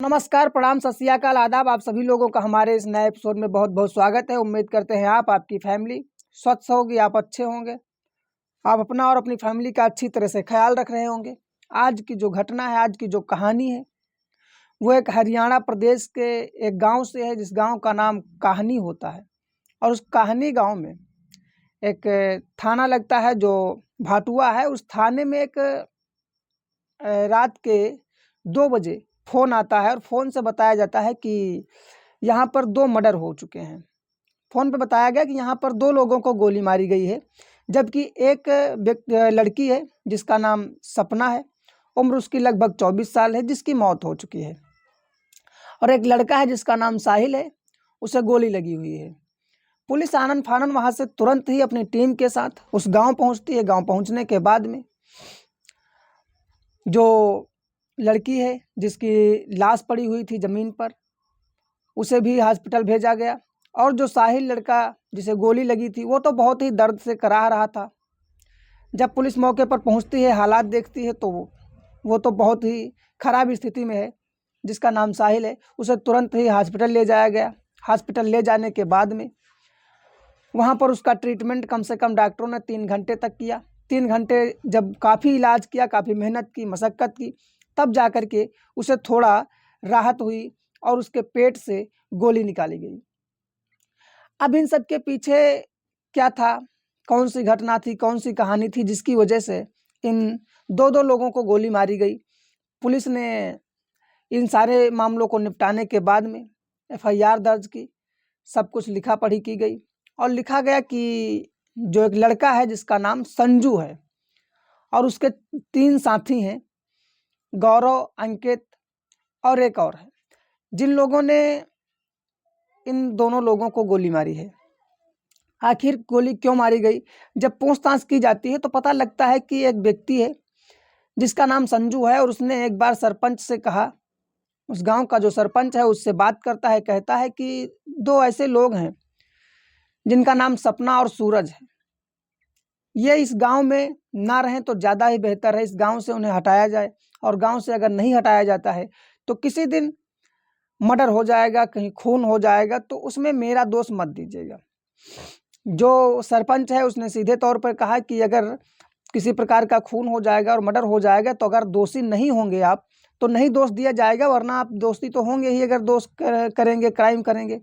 नमस्कार, प्रणाम, सत श्री अकाल, आदाब। आप सभी लोगों का हमारे इस नए एपिसोड में बहुत बहुत स्वागत है। उम्मीद करते हैं आप, आपकी फैमिली स्वस्थ होगी, आप अच्छे होंगे, आप अपना और अपनी फैमिली का अच्छी तरह से ख्याल रख रहे होंगे। आज की जो घटना है, आज की जो कहानी है, वो एक हरियाणा प्रदेश के एक गांव से है, जिस गांव का नाम काहनी होता है। और उस काहनी गांव में एक थाना लगता है जो भाटुआ है। उस थाने में एक रात के 2 बजे फ़ोन आता है और फ़ोन से बताया जाता है कि यहाँ पर 2 मर्डर हो चुके हैं। फ़ोन पे बताया गया कि यहाँ पर 2 लोगों को गोली मारी गई है, जबकि एक लड़की है जिसका नाम सपना है, उम्र उसकी लगभग 24 साल है, जिसकी मौत हो चुकी है। और एक लड़का है जिसका नाम साहिल है, उसे गोली लगी हुई है। पुलिस आनन फानन वहाँ से तुरंत ही अपनी टीम के साथ उस गाँव पहुँचती है। गाँव पहुँचने के बाद में जो लड़की है जिसकी लाश पड़ी हुई थी ज़मीन पर, उसे भी हॉस्पिटल भेजा गया। और जो साहिल लड़का जिसे गोली लगी थी, वो तो बहुत ही दर्द से कराह रहा था। जब पुलिस मौके पर पहुंचती है, हालात देखती है, तो वो तो बहुत ही ख़राब स्थिति में है। जिसका नाम साहिल है, उसे तुरंत ही हॉस्पिटल ले जाया गया। हॉस्पिटल ले जाने के बाद में वहाँ पर उसका ट्रीटमेंट कम से कम डॉक्टरों ने 3 घंटे तक किया। 3 घंटे जब काफ़ी इलाज किया, काफ़ी मेहनत की, मशक्क़त की, तब जा कर के उसे थोड़ा राहत हुई और उसके पेट से गोली निकाली गई। अब इन सब के पीछे क्या था, कौन सी घटना थी, कौन सी कहानी थी जिसकी वजह से इन 2-2 लोगों को गोली मारी गई। पुलिस ने इन सारे मामलों को निपटाने के बाद में एफआईआर दर्ज की, सब कुछ लिखा पढ़ी की गई और लिखा गया कि जो एक लड़का है जिसका नाम संजू है और उसके 3 साथी हैं, गौरव, अंकित और एक और है, जिन लोगों ने इन दोनों लोगों को गोली मारी है। आखिर गोली क्यों मारी गई? जब पूछताछ की जाती है तो पता लगता है कि एक व्यक्ति है जिसका नाम संजू है और उसने एक बार सरपंच से कहा, उस गांव का जो सरपंच है उससे बात करता है, कहता है कि 2 ऐसे लोग हैं जिनका नाम सपना और सूरज है, ये इस गांव में ना रहें तो ज़्यादा ही बेहतर है। इस गांव से उन्हें हटाया जाए और गांव से अगर नहीं हटाया जाता है तो किसी दिन मर्डर हो जाएगा, कहीं खून हो जाएगा, तो उसमें मेरा दोष मत दीजिएगा। जो सरपंच है उसने सीधे तौर पर कहा कि अगर किसी प्रकार का खून हो जाएगा और मर्डर हो जाएगा तो अगर दोषी नहीं होंगे आप तो नहीं दोष दिया जाएगा, वरना आप दोषी तो होंगे ही अगर दोष करेंगे, क्राइम करेंगे।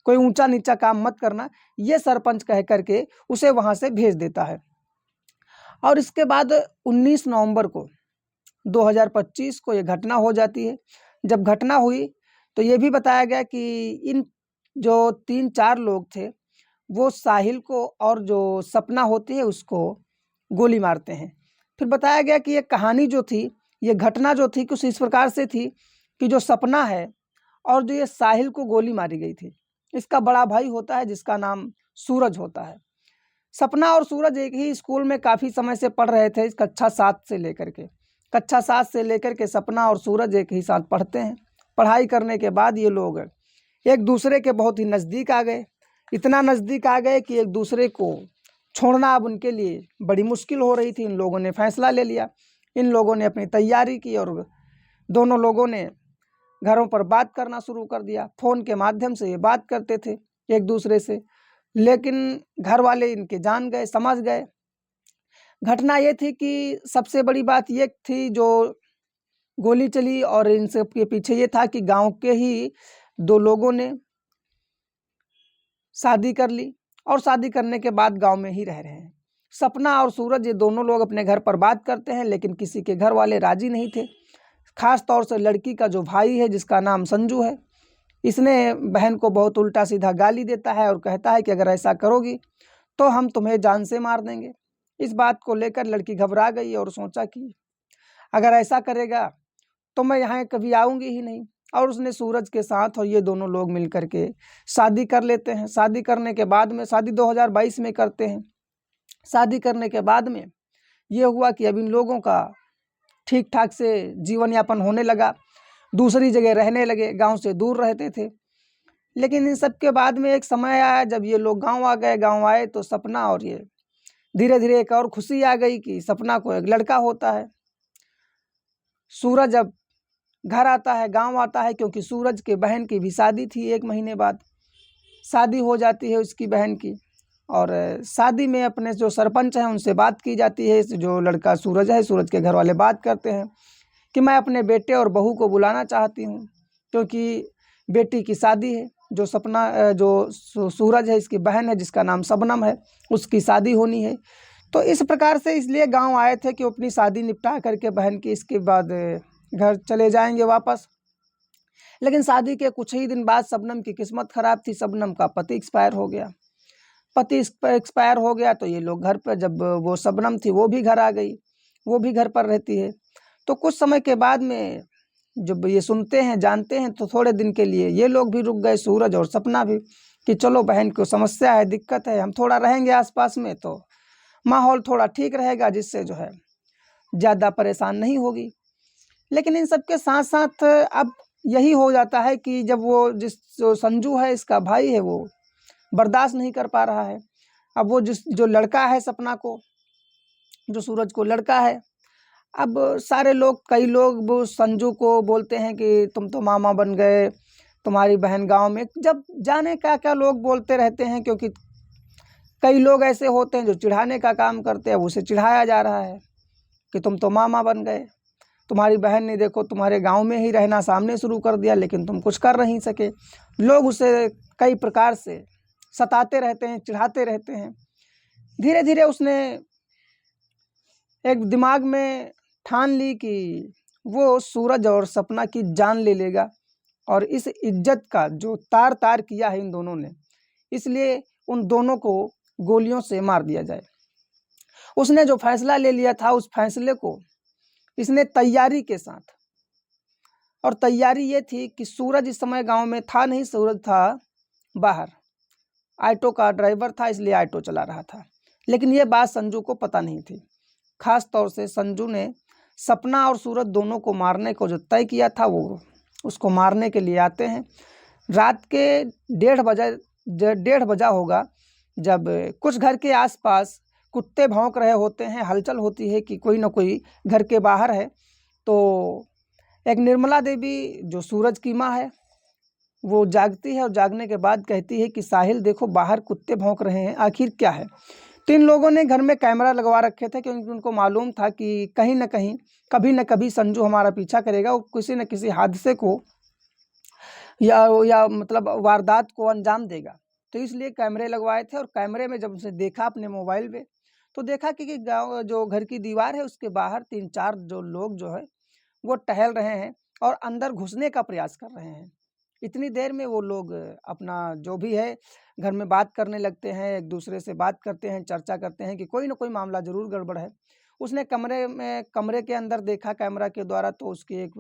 कोई ऊंचा नीचा काम मत करना, ये सरपंच कह करके उसे वहाँ से भेज देता है। और इसके बाद 19 नवंबर को 2025 को ये घटना हो जाती है। जब घटना हुई तो ये भी बताया गया कि इन जो 3-4 लोग थे, वो साहिल को और जो सपना होती है उसको गोली मारते हैं। फिर बताया गया कि ये कहानी जो थी, ये घटना जो थी, कुछ इस प्रकार से थी कि जो सपना है और जो ये साहिल को गोली मारी गई थी, इसका बड़ा भाई होता है जिसका नाम सूरज होता है। सपना और सूरज एक ही स्कूल में काफ़ी समय से पढ़ रहे थे, कक्षा 7 से लेकर के। कक्षा 7 से लेकर के सपना और सूरज एक ही साथ पढ़ते हैं। पढ़ाई करने के बाद ये लोग एक दूसरे के बहुत ही नज़दीक आ गए। इतना नज़दीक आ गए कि एक दूसरे को छोड़ना अब उनके लिए बड़ी मुश्किल हो रही थी। इन लोगों ने फैसला ले लिया, इन लोगों ने अपनी तैयारी की और दोनों लोगों ने घरों पर बात करना शुरू कर दिया। फ़ोन के माध्यम से ये बात करते थे एक दूसरे से, लेकिन घर वाले इनके जान गए, समझ गए। घटना ये थी कि सबसे बड़ी बात ये थी जो गोली चली, और इन सब के पीछे ये था कि गांव के ही 2 लोगों ने शादी कर ली और शादी करने के बाद गांव में ही रह रहे हैं। सपना और सूरज ये दोनों लोग अपने घर पर बात करते हैं, लेकिन किसी के घर वाले राजी नहीं थे। खास तौर से लड़की का जो भाई है जिसका नाम संजू है, इसने बहन को बहुत उल्टा सीधा गाली देता है और कहता है कि अगर ऐसा करोगी तो हम तुम्हें जान से मार देंगे। इस बात को लेकर लड़की घबरा गई और सोचा कि अगर ऐसा करेगा तो मैं यहाँ कभी आऊँगी ही नहीं। और उसने सूरज के साथ और ये दोनों लोग मिल कर के शादी कर लेते हैं। शादी करने के बाद में, शादी 2022 में करते हैं। शादी करने के बाद में ये हुआ कि अब इन लोगों का ठीक ठाक से जीवन यापन होने लगा, दूसरी जगह रहने लगे, गांव से दूर रहते थे। लेकिन इन सब के बाद में एक समय आया जब ये लोग गांव आ गए। गांव आए तो सपना और ये धीरे धीरे एक और खुशी आ गई कि सपना को एक लड़का होता है। सूरज अब घर आता है, गांव आता है, क्योंकि सूरज के बहन की भी शादी थी। 1 महीने बाद शादी हो जाती है उसकी बहन की, और शादी में अपने जो सरपंच हैं उनसे बात की जाती है। जो लड़का सूरज है, सूरज के घर वाले बात करते हैं कि मैं अपने बेटे और बहू को बुलाना चाहती हूँ, क्योंकि बेटी की शादी है। जो सपना जो सूरज है, इसकी बहन है जिसका नाम शबनम है, उसकी शादी होनी है। तो इस प्रकार से इसलिए गांव आए थे कि वो अपनी शादी निपटा करके बहन की, इसके बाद घर चले जाएंगे वापस। लेकिन शादी के कुछ ही दिन बाद शबनम की किस्मत खराब थी। शबनम का पति एक्सपायर हो गया। पति एक्सपायर हो गया तो ये लोग घर पर, जब वो शबनम थी वो भी घर आ गई, वो भी घर पर रहती है। तो कुछ समय के बाद में जब ये सुनते हैं, जानते हैं, तो थोड़े दिन के लिए ये लोग भी रुक गए, सूरज और सपना भी, कि चलो बहन को समस्या है, दिक्कत है, हम थोड़ा रहेंगे आसपास में तो माहौल थोड़ा ठीक रहेगा, जिससे जो है ज़्यादा परेशान नहीं होगी। लेकिन इन सब के साथ साथ अब यही हो जाता है कि जब वो जो संजू है, इसका भाई है, वो बर्दाश्त नहीं कर पा रहा है। अब वो जो लड़का है सपना को, जो सूरज को लड़का है, अब सारे लोग, कई लोग वो संजू को बोलते हैं कि तुम तो मामा बन गए, तुम्हारी बहन गांव में, जब जाने क्या क्या लोग बोलते रहते हैं, क्योंकि कई लोग ऐसे होते हैं जो चिढ़ाने का काम करते हैं। उसे चिढ़ाया जा रहा है कि तुम तो मामा बन गए, तुम्हारी बहन ने देखो तुम्हारे गांव में ही रहना सामने शुरू कर दिया, लेकिन तुम कुछ कर नहीं सके। लोग उसे कई प्रकार से सताते रहते हैं, चिढ़ाते रहते हैं। धीरे धीरे उसने एक दिमाग में ठान ली कि वो सूरज और सपना की जान ले लेगा, और इस इज्जत का जो तार तार किया है इन दोनों ने, इसलिए उन दोनों को गोलियों से मार दिया जाए। उसने जो फैसला ले लिया था, उस फैसले को इसने तैयारी के साथ, और तैयारी ये थी कि सूरज इस समय गांव में था नहीं, सूरज था बाहर, ऑटो का ड्राइवर था, इसलिए ऑटो चला रहा था। लेकिन ये बात संजू को पता नहीं थी। खास तौर से संजू ने सपना और सूरज दोनों को मारने को जो तय किया था, वो उसको मारने के लिए आते हैं। रात के 1:30 बजा होगा, जब कुछ घर के आसपास कुत्ते भौंक रहे होते हैं, हलचल होती है कि कोई ना कोई घर के बाहर है। तो एक निर्मला देवी जो सूरज की माँ है, वो जागती है, और जागने के बाद कहती है कि साहिल देखो, बाहर कुत्ते भौंक रहे हैं, आखिर क्या है। तो इन लोगों ने घर में कैमरा लगवा रखे थे, क्योंकि उनको मालूम था कि कहीं ना कहीं, कभी ना कभी संजू हमारा पीछा करेगा, वो किसी न किसी हादसे को या मतलब वारदात को अंजाम देगा। तो इसलिए कैमरे लगवाए थे, और कैमरे में जब उसे देखा अपने मोबाइल पे, तो देखा कि गाँव जो घर की दीवार है उसके बाहर 3-4 जो लोग जो है वो टहल रहे हैं और अंदर घुसने का प्रयास कर रहे हैं। इतनी देर में वो लोग अपना जो भी है घर में बात करने लगते हैं, एक दूसरे से बात करते हैं, चर्चा करते हैं कि कोई ना कोई मामला ज़रूर गड़बड़ है। उसने कमरे के अंदर देखा कैमरा के द्वारा, तो उसकी एक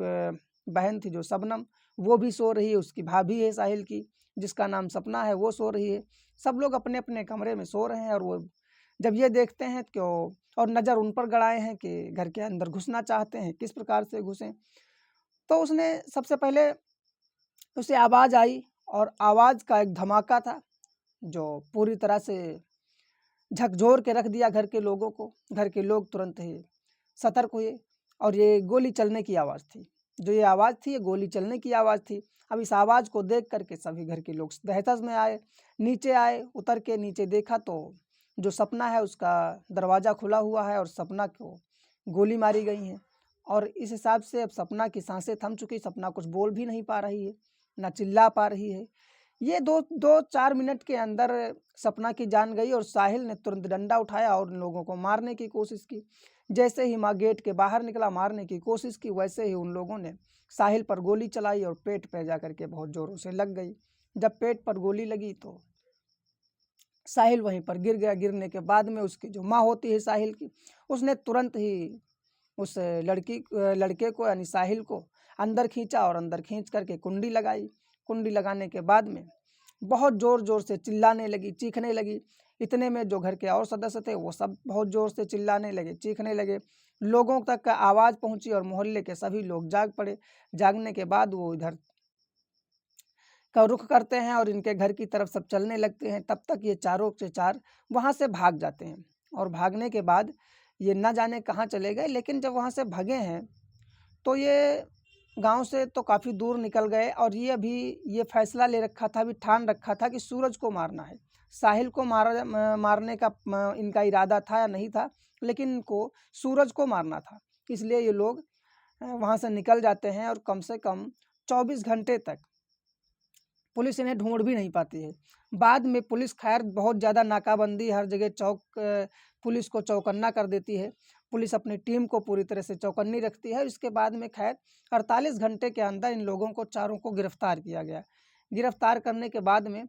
बहन थी जो शबनम, वो भी सो रही है, उसकी भाभी है साहिल की जिसका नाम सपना है, वो सो रही है। सब लोग अपने अपने कमरे में सो रहे हैं, और वो जब ये देखते हैं क्यों, और नज़र उन पर गड़ाए हैं कि घर के अंदर घुसना चाहते हैं, किस प्रकार से घुसें। तो उसने सबसे पहले, उसे आवाज़ आई, और आवाज़ का एक धमाका था जो पूरी तरह से झकझोर के रख दिया घर के लोगों को। घर के लोग तुरंत ही सतर्क हुए, और ये गोली चलने की आवाज़ थी। जो ये आवाज़ थी, ये गोली चलने की आवाज़ थी। अब इस आवाज़ को देख करके सभी घर के लोग दहशत में आए, नीचे आए। उतर के नीचे देखा तो जो सपना है उसका दरवाज़ा खुला हुआ है, और सपना को गोली मारी गई है। और इस हिसाब से अब सपना की सांसें थम चुकी, सपना कुछ बोल भी नहीं पा रही है, ना चिल्ला पा रही है। ये 2-4 मिनट के अंदर सपना की जान गई, और साहिल ने तुरंत डंडा उठाया और उन लोगों को मारने की कोशिश की। जैसे ही माँ गेट के बाहर निकला मारने की कोशिश की, वैसे ही उन लोगों ने साहिल पर गोली चलाई, और पेट पे जा करके बहुत ज़ोरों से लग गई। जब पेट पर गोली लगी तो साहिल वहीं पर गिर गया। गिरने के बाद में उसकी जो माँ होती है साहिल की, उसने तुरंत ही उस लड़के को यानी साहिल को अंदर खींचा, और अंदर खींच करके कुंडी लगाई। कुंडी लगाने के बाद में बहुत ज़ोर ज़ोर से चिल्लाने लगी, चीखने लगी। इतने में जो घर के और सदस्य थे वो सब बहुत ज़ोर से चिल्लाने लगे, चीखने लगे। लोगों तक का आवाज़ पहुंची, और मोहल्ले के सभी लोग जाग पड़े। जागने के बाद वो इधर का रुख करते हैं, और इनके घर की तरफ सब चलने लगते हैं। तब तक ये चारों के चार वहाँ से भाग जाते हैं, और भागने के बाद ये न जाने कहाँ चले गए। लेकिन जब वहाँ से भागे हैं तो ये गांव से तो काफ़ी दूर निकल गए और ये फैसला ले रखा था, अभी ठान रखा था कि सूरज को मारना है। साहिल को मारने का इनका इरादा था या नहीं था, लेकिन इनको सूरज को मारना था। इसलिए ये लोग वहाँ से निकल जाते हैं और कम से कम 24 घंटे तक पुलिस इन्हें ढूंढ भी नहीं पाती है। बाद में पुलिस खैर बहुत ज़्यादा नाकाबंदी, हर जगह पुलिस को चौकन्ना कर देती है। पुलिस अपनी टीम को पूरी तरह से चौकन्नी रखती है। इसके बाद में खैर 48 घंटे के अंदर इन लोगों को चारों को गिरफ्तार किया गया। गिरफ्तार करने के बाद में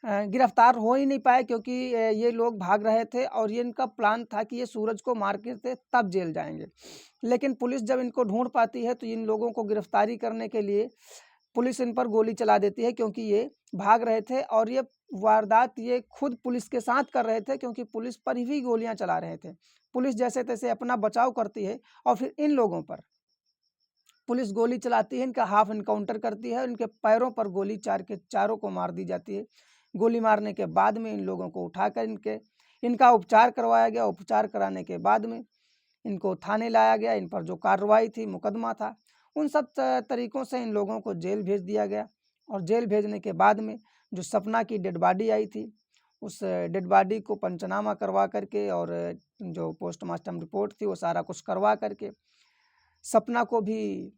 गिरफ्तार हो ही नहीं पाए, क्योंकि ये लोग भाग रहे थे और ये इनका प्लान था कि ये सूरज को मार के तब जेल जाएंगे। लेकिन पुलिस जब इनको ढूंढ पाती है तो इन लोगों को गिरफ्तारी करने के लिए पुलिस इन पर गोली चला देती है, क्योंकि ये भाग रहे थे और ये वारदात ये खुद पुलिस के साथ कर रहे थे, क्योंकि पुलिस पर ही गोलियां चला रहे थे। पुलिस जैसे तैसे अपना बचाव करती है और फिर इन लोगों पर पुलिस गोली चलाती है, इनका हाफ इनकाउंटर करती है, इनके पैरों पर गोली चारों को मार दी जाती है। गोली मारने के बाद में इन लोगों को उठाकर इनका उपचार करवाया गया। उपचार कराने के बाद में इनको थाने लाया गया। इन पर जो कार्रवाई थी, मुकदमा था, उन सब तरीक़ों से इन लोगों को जेल भेज दिया गया। और जेल भेजने के बाद में जो सपना की डेड बॉडी आई थी, उस डेड बॉडी को पंचनामा करवा करके और जो पोस्टमार्टम रिपोर्ट थी वो सारा कुछ करवा करके सपना को भी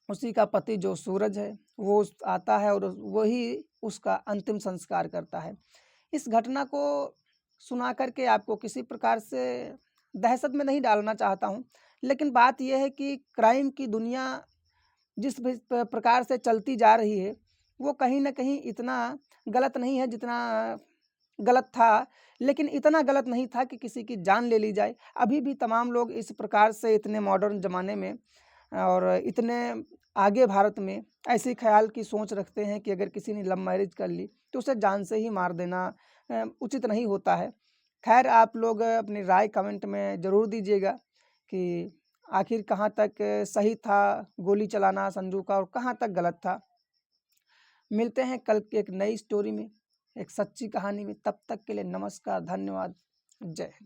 उसी का पति जो सूरज है वो आता है और वही उसका अंतिम संस्कार करता है। इस घटना को सुना करके आपको किसी प्रकार से दहशत में नहीं डालना चाहता हूँ, लेकिन बात यह है कि क्राइम की दुनिया जिस भी प्रकार से चलती जा रही है वो कहीं न कहीं इतना गलत नहीं है जितना गलत था, लेकिन इतना गलत नहीं था कि किसी की जान ले ली जाए। अभी भी तमाम लोग इस प्रकार से इतने मॉडर्न ज़माने में और इतने आगे भारत में ऐसे ख़्याल की सोच रखते हैं कि अगर किसी ने लव मैरिज कर ली तो उसे जान से ही मार देना उचित नहीं होता है। खैर आप लोग अपनी राय कमेंट में ज़रूर दीजिएगा कि आखिर कहाँ तक सही था गोली चलाना संजू का और कहाँ तक गलत था। मिलते हैं कल की एक नई स्टोरी में, एक सच्ची कहानी में। तब तक के लिए नमस्कार, धन्यवाद, जय हिंद।